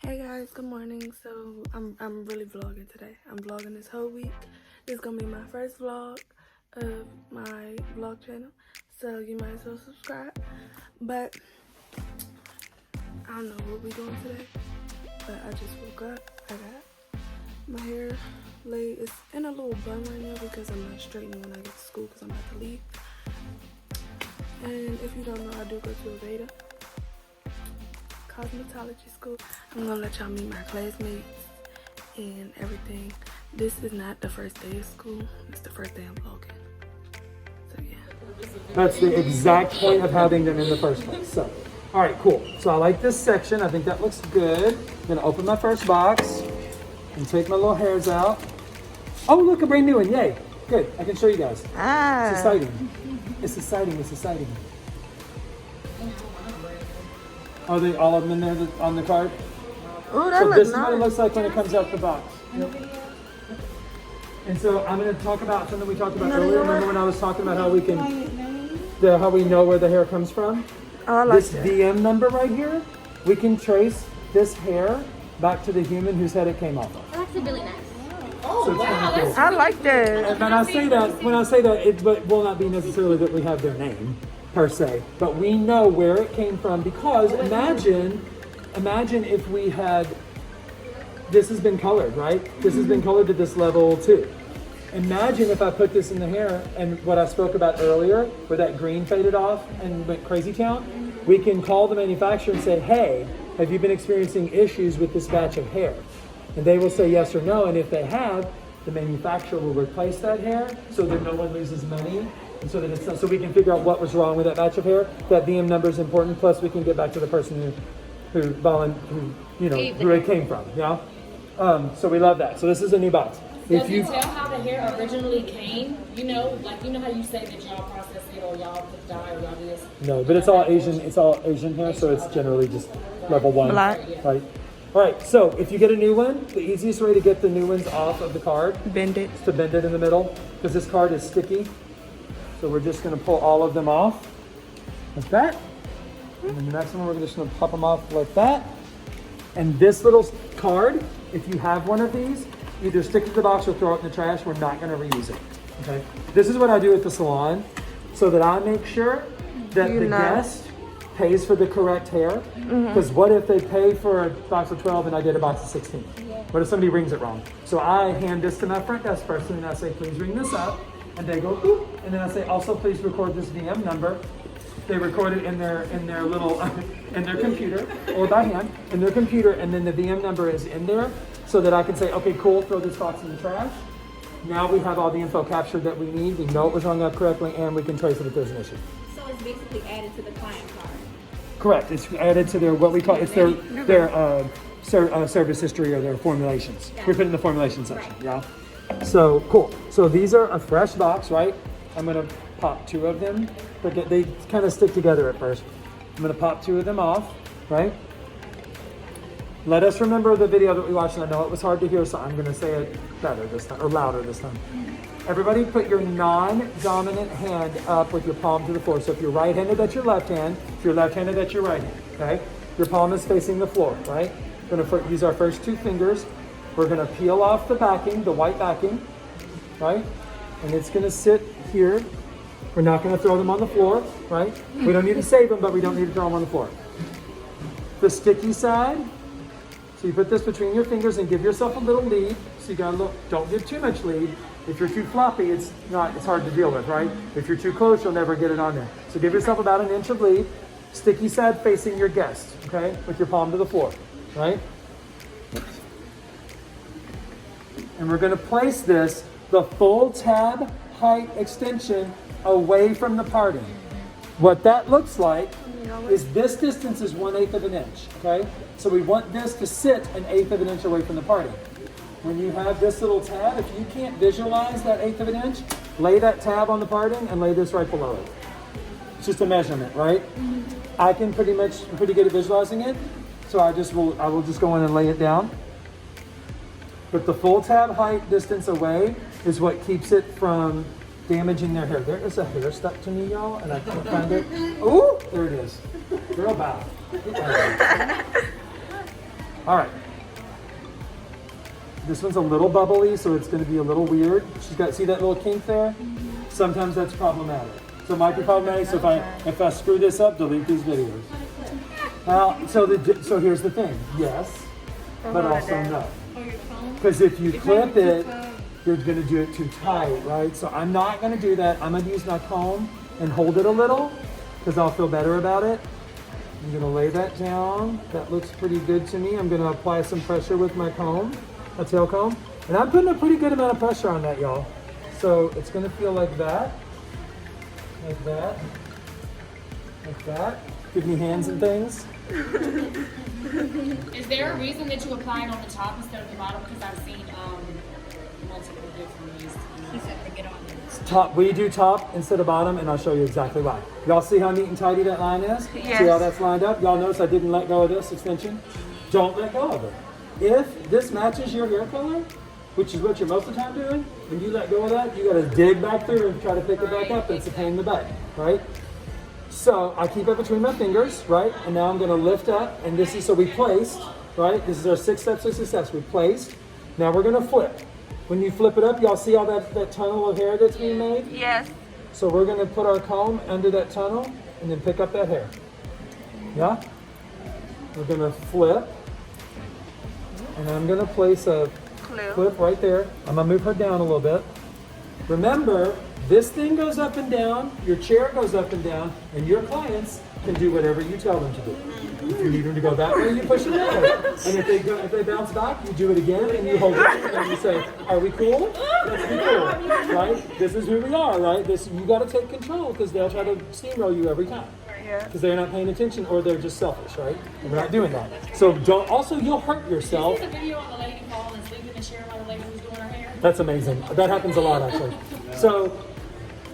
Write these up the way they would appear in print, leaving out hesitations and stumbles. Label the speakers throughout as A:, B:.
A: Hey guys, good morning. So I'm really vlogging today. I'm vlogging this whole week. This is gonna be my first vlog of my vlog channel, so you might as well subscribe. But I don't know what we're doing today, but I just woke up. I got my hair laid. It's in a little bun right now because I'm not straightening when I get to school because I'm about to leave. And if you don't know, I do go to Aveda Cosmetology school. I'm gonna let y'all meet my classmates and everything. This is not the first day of school. It's the first day I'm vlogging. So yeah.
B: That's the exact point of having them in the first place. So, all right, cool. So I like this section. I think that looks good. I'm gonna open my first box and take my little hairs out. Oh, look, a brand new one. Yay. Good. I can show you guys. It's exciting. It's exciting. It's exciting. Are they all of them in there on the card?
A: Oh, that
B: so
A: looks
B: this is
A: nice.
B: what it looks like when it comes out the box. Yep. And so I'm going to talk about something we talked about earlier. Remember when I was talking about how we can, how we know where the hair comes from?
A: Oh, I like
B: this
A: that.
B: VM number right here, we can trace this hair back to the human whose head it came off of.
C: That's actually really nice.
B: So it's kind of cool.
A: I like that.
B: And when I say that, it will not be necessarily that we have their name per se, but we know where it came from because imagine if we had, this has been colored, right? This has been colored to this level too. Imagine if I put this in the hair and what I spoke about earlier, where that green faded off and went crazy town, we can call the manufacturer and say, hey, have you been experiencing issues with this batch of hair? And they will say yes or no, and if they have, the manufacturer will replace that hair so that no one loses money, and so that it's not, so we can figure out what was wrong with that batch of hair. That VM number is important. Plus, we can get back to the person who it came from. Yeah. So we love that. So this is a new box.
D: Does it tell how the hair originally came? You know how you say that y'all process it or y'all put dye or y'all do this?
B: No, but it's all Asian. It's all Asian hair, so it's generally just level 1.
A: Black.
B: Right. All right. So if you get a new one, the easiest way to get the new ones off of the card
A: Bend it.
B: is to bend it in the middle because this card is sticky. So we're just going to pull all of them off like that. And then the next one, we're just going to pop them off like that. And this little card, if you have one of these, either stick it to the box or throw it in the trash. We're not going to reuse it. Okay. This is what I do at the salon so that I make sure that the guest pays for the correct hair. Because what if they pay for a box of 12 and I get a box of 16? What if somebody rings it wrong? So I hand this to my front desk person and I say, please ring this up. And they go, boop. And then I say, also please record this VM number. They record it in their little, in their computer, or by hand, in their computer, and then the VM number is in there, so that I can say, okay, cool, throw this box in the trash. Now we have all the info captured that we need, we know it was hung up correctly, and we can trace it if there's an issue.
C: So it's basically added to the client card.
B: Correct, it's added to their, what we call, it's their service history or their formulations. We put it in the formulation section, yeah? So, cool. So these are a fresh box, right? I'm gonna pop 2 of them. They kind of stick together at first. I'm gonna pop 2 of them off, right? Let us remember the video that we watched, and I know it was hard to hear, so I'm gonna say it better this time, or louder this time. Everybody put your non-dominant hand up with your palm to the floor. So if you're right-handed, that's your left hand. If you're left-handed, that's your right hand, okay? Your palm is facing the floor, right? We're gonna use our first 2 fingers. We're gonna peel off the backing, the white backing, right? And it's gonna sit here. We're not gonna throw them on the floor, right? We don't need to save them, but we don't need to throw them on the floor. The sticky side, so you put this between your fingers and give yourself a little lead. So you gotta look, don't give too much lead. If you're too floppy, it's hard to deal with, right? If you're too close, you'll never get it on there. So give yourself about an inch of lead. Sticky side facing your guest, okay? With your palm to the floor, right? And we're gonna place this, the full tab height extension, away from the parting. What that looks like is this distance is 1/8 of an inch, okay? So we want this to sit 1/8 of an inch away from the parting. When you have this little tab, if you can't visualize that 1/8 of an inch, lay that tab on the parting and lay this right below it. It's just a measurement, right? I can pretty good at visualizing it, so I will just go in and lay it down. But the full tab height distance away is what keeps it from damaging their hair. There is a hair stuck to me, y'all, and I can't find it. Ooh, there it is. Girl, bow. All right. This one's a little bubbly, so it's going to be a little weird. She's got, see that little kink there? Sometimes that's problematic. So it might be problematic, so if I screw this up, delete these videos. So here's the thing. Yes, but also no. Because if you clip it, you're going to do it too tight, right? So I'm not going to do that. I'm going to use my comb and hold it a little because I'll feel better about it. I'm going to lay that down. That looks pretty good to me. I'm going to apply some pressure with my comb, a tail comb. And I'm putting a pretty good amount of pressure on that, y'all. So it's going to feel like that. Like that. Like that. Give me hands and things.
D: Is there a reason that you apply it on the top instead of the bottom? Because I've seen multiple different ways.
C: He said to get on this.
B: Top, we do top instead of bottom, and I'll show you exactly why. Y'all see how neat and tidy that line is?
A: Yes.
B: See how that's lined up? Y'all notice I didn't let go of this extension? Don't let go of it. If this matches your hair color, which is what you're most of the time doing, when you let go of that, you gotta dig back through and try to pick it back up, and it's a pain in the butt, right? So I keep it between my fingers, right? And now I'm gonna lift up, and this is, so we placed, right? This is our 6 steps of success. We placed. Now we're gonna flip. When you flip it up, y'all see all that tunnel of hair that's being made?
A: Yes.
B: So we're gonna put our comb under that tunnel and then pick up that hair. Yeah? We're gonna flip. And I'm gonna place a clip right there. I'm gonna move her down a little bit. Remember, this thing goes up and down, your chair goes up and down, and your clients can do whatever you tell them to do. If you need them to go that way, you push it that way. And if they bounce back, you do it again, and you hold it, and you say, "Are we cool? Let's be cool." Right? This is who we are, right? You got to take control because they'll try to steamroll you every time. Because they're not paying attention or they're just selfish, right? And we're not doing that. So don't. Also, you'll hurt yourself.
D: Did you see the video on the lady falling and sleeping and sharing while the lady was doing her hair?
B: That's amazing. That happens a lot, actually. So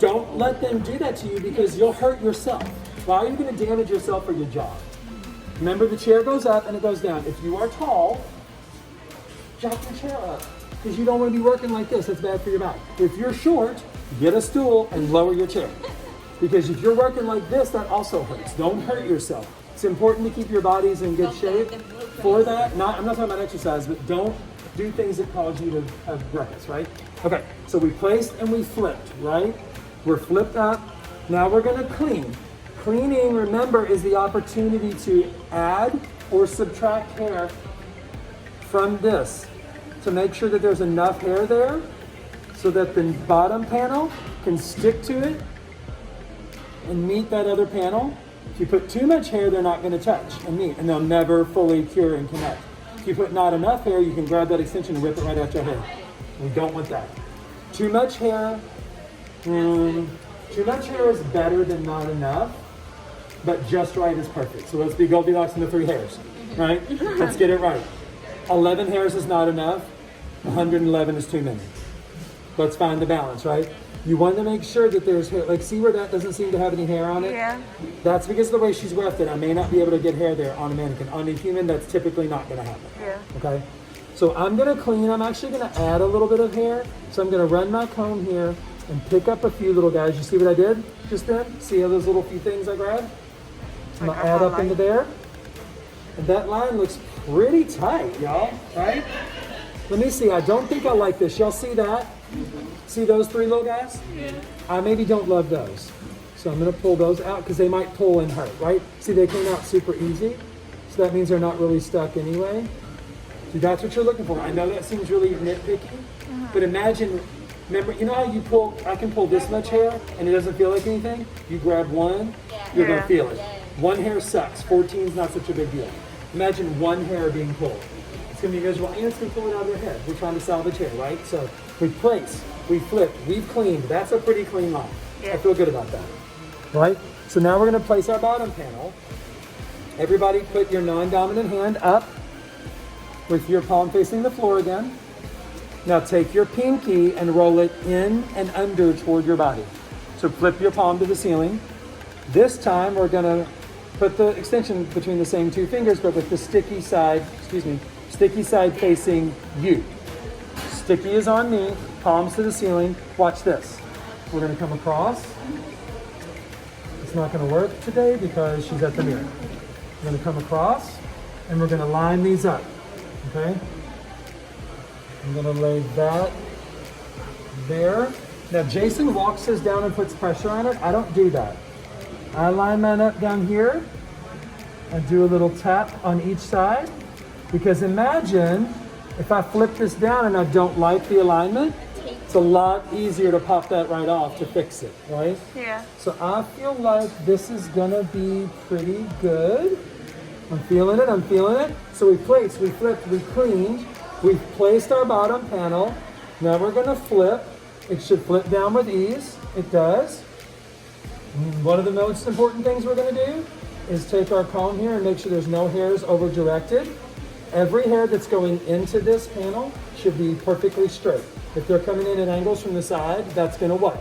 B: don't let them do that to you because you'll hurt yourself. Why are you going to damage yourself for your job? Remember, the chair goes up and it goes down. If you are tall, drop your chair up because you don't want to be working like this. That's bad for your back. If you're short, get a stool and lower your chair. Because if you're working like this, that also hurts. Don't hurt yourself. It's important to keep your bodies in good shape for that. I'm not talking about exercise, but don't do things that cause you to have ruckus, right? Okay, so we placed and we flipped, right? We're flipped up. Now we're gonna clean. Cleaning, remember, is the opportunity to add or subtract hair from this to make sure that there's enough hair there so that the bottom panel can stick to it and meet that other panel. If you put too much hair, they're not going to touch and meet, and they'll never fully cure and connect. If you put not enough hair, you can grab that extension and whip it right out your hair. We don't want that. Too much hair, too much hair is better than not enough, but just right is perfect. So let's be Goldilocks in the 3 hairs, right? Let's get it right. 11 hairs is not enough. 111 is too many. Let's find the balance, right? You want to make sure that there's hair. Like, see where that doesn't seem to have any hair on it?
A: Yeah.
B: That's because of the way she's grafted. I may not be able to get hair there on a mannequin. On a human, that's typically not going to happen.
A: Yeah.
B: Okay? So I'm going to clean. I'm actually going to add a little bit of hair. So I'm going to run my comb here and pick up a few little guys. You see what I did just then? See how those little few things I grabbed? I'm going to add up into there. And that line looks pretty tight, y'all, right? Let me see. I don't think I like this. Y'all see that? See those 3 little guys? Yeah. I maybe don't love those. So I'm going to pull those out because they might pull and hurt, right? See, they came out super easy. So that means they're not really stuck anyway. So that's what you're looking for. I know that seems really nitpicky, but imagine, remember, you know how you pull, I can pull this much hair and it doesn't feel like anything? You grab one, you're going to feel it. 1 hair sucks. 14 is not such a big deal. Imagine 1 hair being pulled. It's going to be visual and it's going to pull it out of your head. We're trying to salvage hair, right? So we place, we flip, we've cleaned. That's a pretty clean line. I feel good about that. Right? So now we're going to place our bottom panel. Everybody put your non-dominant hand up with your palm facing the floor again. Now take your pinky and roll it in and under toward your body. So flip your palm to the ceiling. This time we're going to put the extension between the same 2 fingers, but with the sticky side, sticky side facing you. Sticky is on me, palms to the ceiling. Watch this. We're going to come across. It's not going to work today because she's at the mirror. We're going to come across and we're going to line these up. Okay? I'm gonna lay that there. Now Jason walks this down and puts pressure on it. I don't do that. I line mine up down here and do a little tap on each side, because imagine if I flip this down and I don't like the alignment, it's a lot easier to pop that right off to fix it, right?
A: Yeah.
B: So I feel like this is gonna be pretty good. I'm feeling it, I'm feeling it. So we placed, we flipped, we cleaned, we've placed our bottom panel. Now we're gonna flip. It should flip down with ease. It does. One of the most important things we're gonna do is take our comb here and make sure there's no hairs over directed. Every hair that's going into this panel should be perfectly straight. If they're coming in at angles from the side, that's gonna what?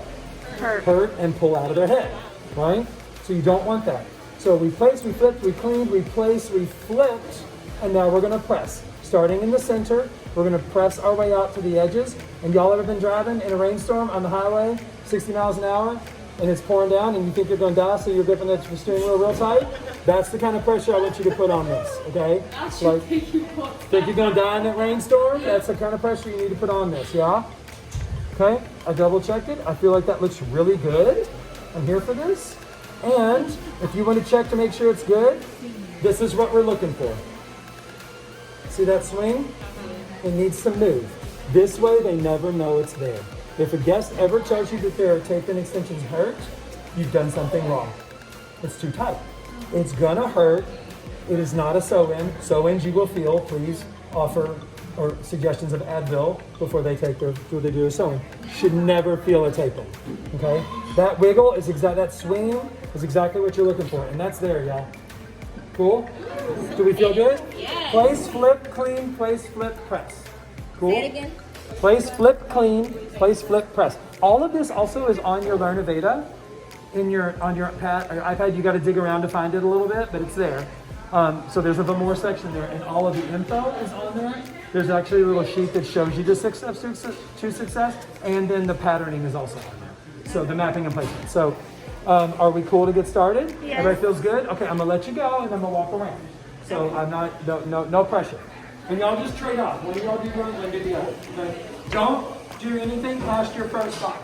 B: Hurt and pull out of their head, right? So you don't want that. So we placed, we flipped, we cleaned, we placed, we flipped, and now we're gonna press. Starting in the center, we're gonna press our way out to the edges. And y'all ever been driving in a rainstorm on the highway, 60 miles an hour, and it's pouring down and you think you're gonna die, so you're gripping the steering wheel real tight? That's the kind of pressure I want you to put on this, okay? Like, think you're gonna die in that rainstorm? That's the kind of pressure you need to put on this, yeah? Okay, I double checked it. I feel like that looks really good. I'm here for this. And if you want to check to make sure it's good, this is what we're looking for. See that swing? It needs to move. This way they never know it's there. If a guest ever tells you that their tape-in extensions hurt, you've done something wrong. It's too tight. It's gonna hurt. It is not a sew-in. Sew-ins you will feel. Please offer or suggestions of Advil before they take before they do a sewing. Should never feel a tape-in. Okay? That wiggle is that swing is exactly what you're looking for, and that's there, y'all. Cool? Do we feel good?
C: Yes.
B: Place, flip, clean, place, flip, press. Cool?
C: Say it again.
B: Place, flip, clean, place, flip, press. All of this also is on your Learn Aveda. On your iPad, you got to dig around to find it a little bit, but it's there. So there's a Vomor section there, and all of the info is on there. There's actually a little sheet that shows you the 6 steps to success, and then the patterning is also on there. So the mapping and placement. So are we cool to get started?
A: Yes.
B: Everybody feels good? Okay, I'm gonna let you go, and I'm gonna walk around. So I'm not, no pressure. And y'all just trade off. When y'all do one, then do the other. Okay? Don't do anything past your first spot.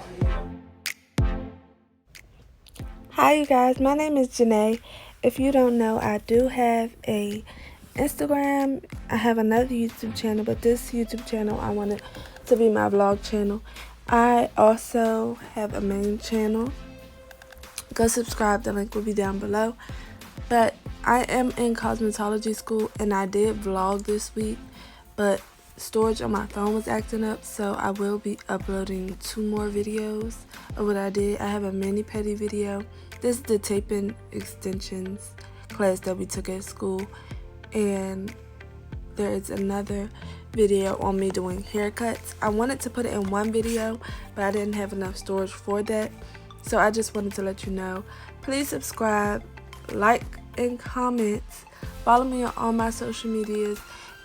A: Hi, you guys. My name is Janae. If you don't know, I do have a Instagram. I have another YouTube channel, but this YouTube channel I wanted to be my vlog channel. I also have a main channel. Go subscribe. The link will be down below. But I am in cosmetology school, and I did vlog this week, but storage on my phone was acting up, so I will be uploading 2 more videos of what I did. I have a mani pedi video. This is the tape-in extensions class that we took at school, and there is another video on me doing haircuts. I wanted to put it in one video, but I didn't have enough storage for that, so I just wanted to let you know. Please subscribe, like, and comment. Follow me on all my social medias,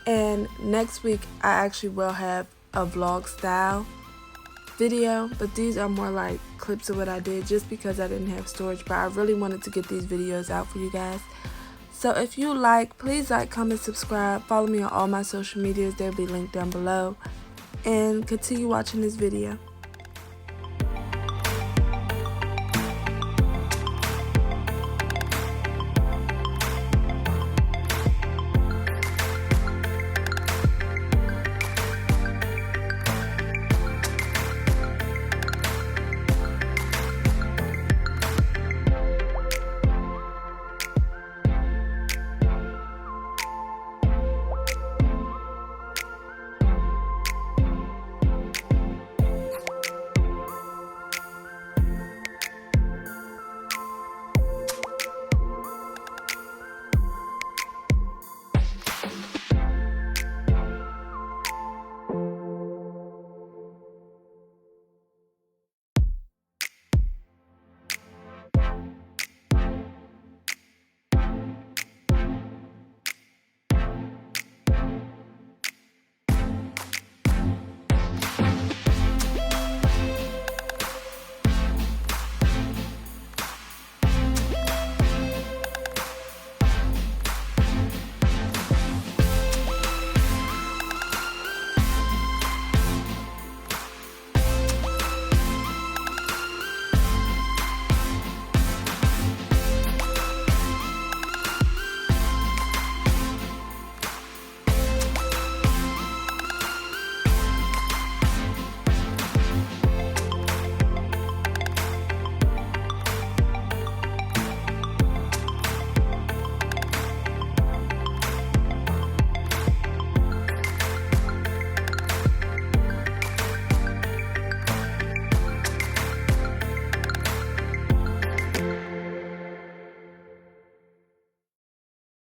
A: and next week I actually will have a vlog style video, but these are more like clips of what I did just because I didn't have storage, but I really wanted to get these videos out for you guys. So if you like, please like, comment, subscribe, follow me on all my social medias. They'll be linked down below, and continue watching this video.